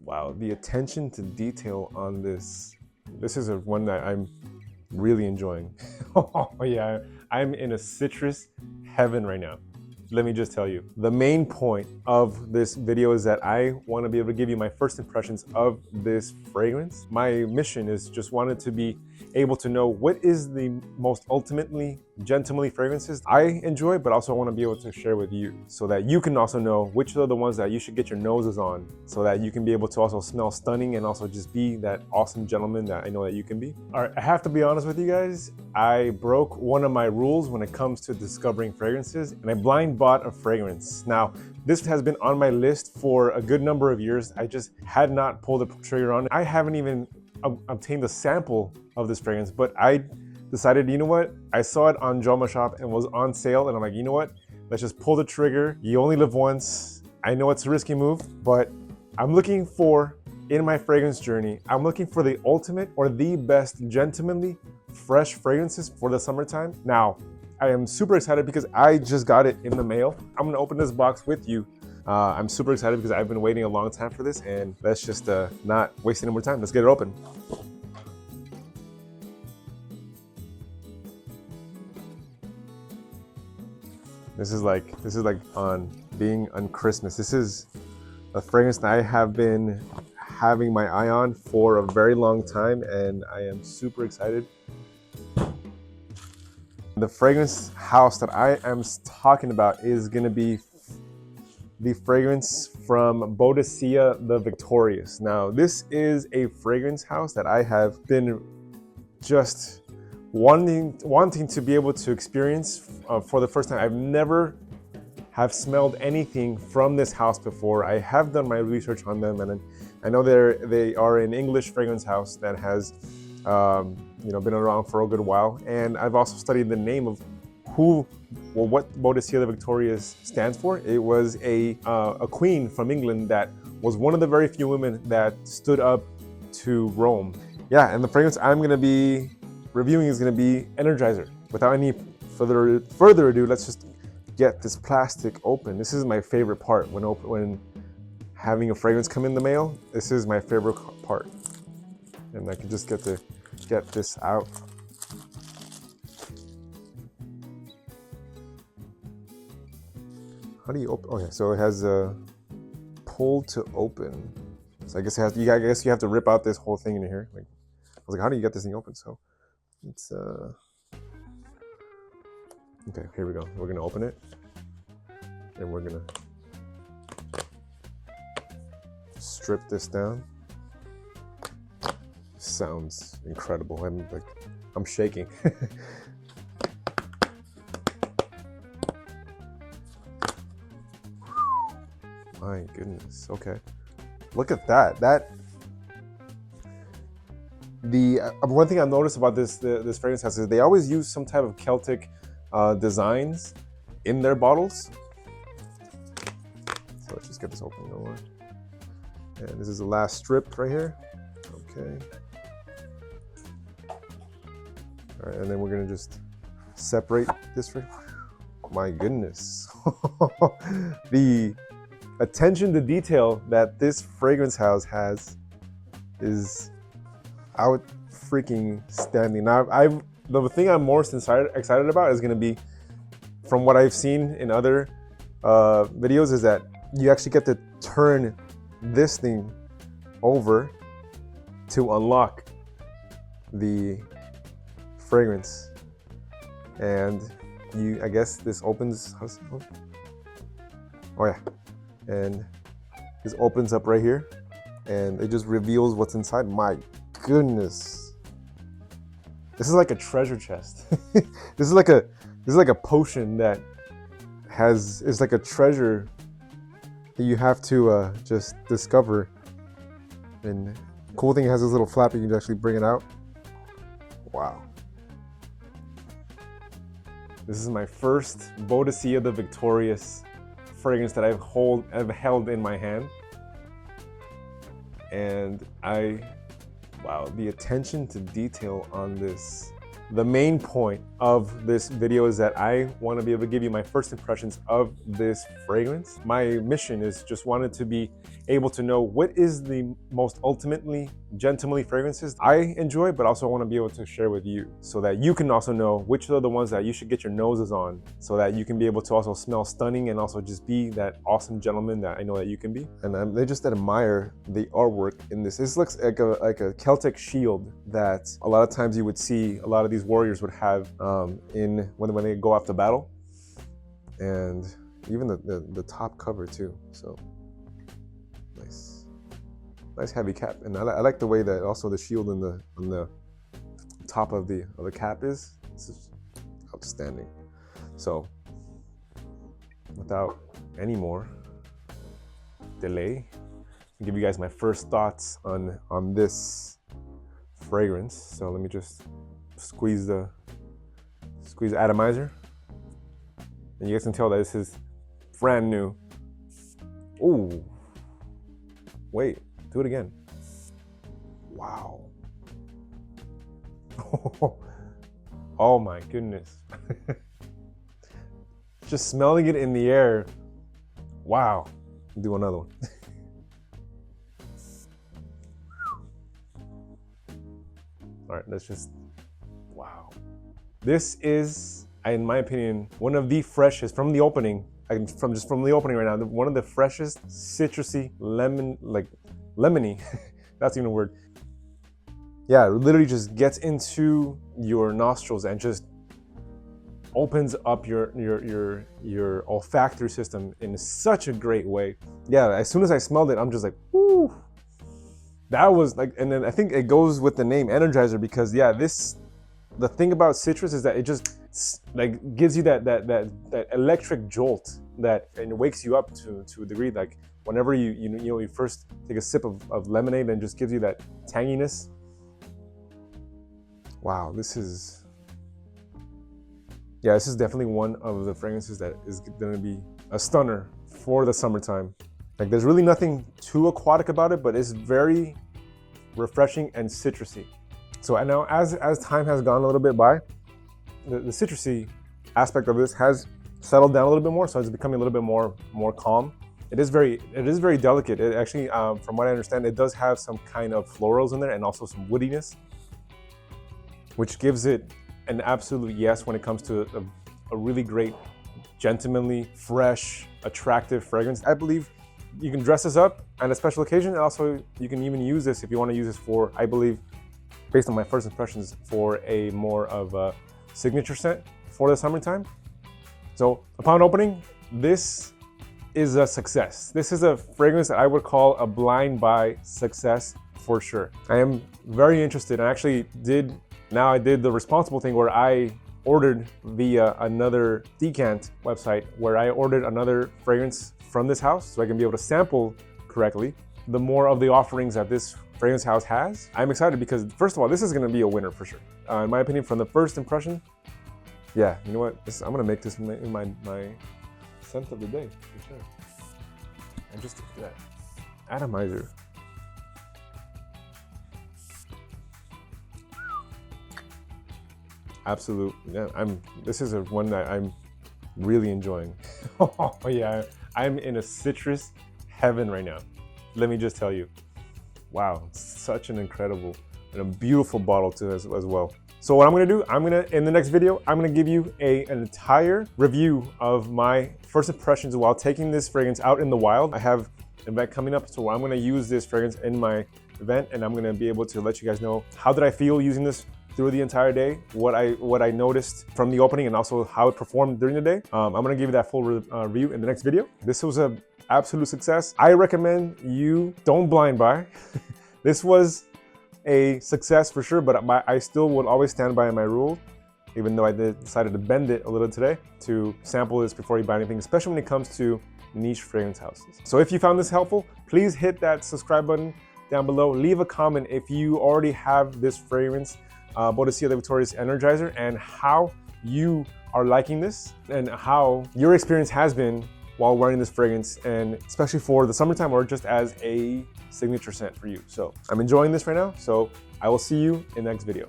Wow, the attention to detail on this. This is one that I'm really enjoying. Oh yeah, I'm in a citrus heaven right now. Let me just tell you, the main point of this video is that I want to be able to give you my first impressions of this fragrance. My mission is just wanted to be able to know what is the most ultimately gentlemanly fragrances I enjoy, but also I want to be able to share with you so that you can also know which are the ones that you should get your noses on so that you can be able to also smell stunning and also just be that awesome gentleman that I know that you can be. All right, I have to be honest with you guys. I broke one of my rules when it comes to discovering fragrances, and I blind bought a fragrance. Now, this has been on my list for a good number of years. I just had not pulled the trigger on it. I haven't even obtained a sample of this fragrance, but I decided, you know what? I saw it on Joma Shop and was on sale, and I'm like, you know what? Let's just pull the trigger. You only live once. I know it's a risky move, but I'm looking for, in my fragrance journey, I'm looking for the ultimate or the best gentlemanly fresh fragrances for the summertime. Now, I am super excited because I just got it in the mail. I'm gonna open this box with you. I'm super excited because I've been waiting a long time for this, and let's just not waste any more time. Let's get it open. This is like on being on Christmas. This is a fragrance that I have been having my eye on for a very long time, and I am super excited. The fragrance house that I am talking about is gonna be the fragrance from Boadicea the Victorious. Now, this is a fragrance house that I have been just wanting to be able to experience for the first time. I've never have smelled anything from this house before. I have done my research on them, and I know they are an English fragrance house that has been around for a good while. And I've also studied the name of what Boadicea the Victorious stands for. It was a queen from England that was one of the very few women that stood up to Rome. Yeah, and the fragrance I'm gonna be reviewing is gonna be Energizer. Without any further ado, let's just get this plastic open. This is my favorite part when having a fragrance come in the mail. This is my favorite part, and I can just get this out. How do you open? Okay, so it has a pull to open. So I guess you have to rip out this whole thing in here. Like, I was like, how do you get this thing open? So it's okay. Here we go. We're gonna open it, and we're gonna strip this down. Sounds incredible. I'm shaking. My goodness. Okay, look at that. The one thing I've noticed about this fragrance house is they always use some type of Celtic designs in their bottles. So let's just get this open. And this is the last strip right here. Okay. All right, and then we're gonna just separate this. My goodness. The attention to detail that this fragrance house has is out freaking standing. Now, the thing I'm most excited about is gonna be, from what I've seen in other videos, is that you actually get to turn this thing over to unlock the fragrance, and I guess this opens. How does it open? Oh yeah, and this opens up right here, and it just reveals what's inside. My goodness, this is like a treasure chest. This is like a potion that is like a treasure that you have to just discover. And the cool thing, it has this little flap, you can actually bring it out. Wow. This is my first Boadicea the Victorious fragrance that I've held in my hand. And wow, the attention to detail on this The main point of this video is that I want to be able to give you my first impressions of this fragrance. My mission is just wanted to be able to know what is the most ultimately gentlemanly fragrances I enjoy, but also want to be able to share with you so that you can also know which are the ones that you should get your noses on so that you can be able to also smell stunning and also just be that awesome gentleman that I know that you can be. And they just admire the artwork in this. This looks like a Celtic shield that a lot of times you would see a lot of these warriors would have when they go off to battle, and even the top cover too. So nice heavy cap, and I like the way that also the shield on the top of the cap is. This is outstanding. So without any more delay, I'll give you guys my first thoughts on this fragrance. So let me just squeeze the atomizer, and you guys can tell that this is brand new. Ooh, wait, do it again. Wow. Oh my goodness. Just smelling it in the air. Wow. Do another one. All right, let's just, wow. This is, in my opinion, one of the freshest from the opening, from the opening right now, one of the freshest citrusy lemony, that's even a word. Yeah, it literally just gets into your nostrils and just opens up your olfactory system in such a great way. Yeah, as soon as I smelled it, I'm just like, whoo. That was like, and then I think it goes with the name Energizer because yeah, the thing about citrus is that it just like gives you that electric jolt that and it wakes you up to a degree. Like whenever you first take a sip of lemonade and just gives you that tanginess. Wow, this is definitely one of the fragrances that is going to be a stunner for the summertime. Like there's really nothing too aquatic about it, but it's very refreshing and citrusy. So now as time has gone a little bit by, the citrusy aspect of this has settled down a little bit more, so it's becoming a little bit more calm. It is very delicate. It actually, from what I understand, it does have some kind of florals in there and also some woodiness, which gives it an absolute yes when it comes to a really great, gentlemanly, fresh, attractive fragrance. I believe you can dress this up on a special occasion, and also you can even use this if you want to use this for, I believe, based on my first impressions, for a more of a signature scent for the summertime. So upon opening, this is a success. This is a fragrance that I would call a blind buy success for sure. I am very interested. I actually did the responsible thing where I ordered via another decant website where I ordered another fragrance from this house so I can be able to sample correctly the more of the offerings that this fragrance house has. I'm excited because first of all, this is going to be a winner for sure. In my opinion, from the first impression, yeah, you know what? I'm going to make this my scent of the day for sure. And just that atomizer. Absolute, yeah, this is one that I'm really enjoying. Oh yeah, I'm in a citrus heaven right now. Let me just tell you. Wow, such an incredible and a beautiful bottle too as well. So what I'm gonna do, in the next video, I'm gonna give you an entire review of my first impressions while taking this fragrance out in the wild. I have an event coming up, so I'm gonna use this fragrance in my event, and I'm gonna be able to let you guys know how did I feel using this through the entire day, what I noticed from the opening, and also how it performed during the day. I'm gonna give you that full review in the next video. This was an absolute success. I recommend you don't blind buy. This was a success for sure, but I still would always stand by my rule, even though I decided to bend it a little today, to sample this before you buy anything, especially when it comes to niche fragrance houses. So if you found this helpful, please hit that subscribe button down below. Leave a comment if you already have this fragrance, Boadicea the Victorious Energizer, and how you are liking this and how your experience has been while wearing this fragrance, and especially for the summertime or just as a signature scent for you. So I'm enjoying this right now, so I will see you in the next video.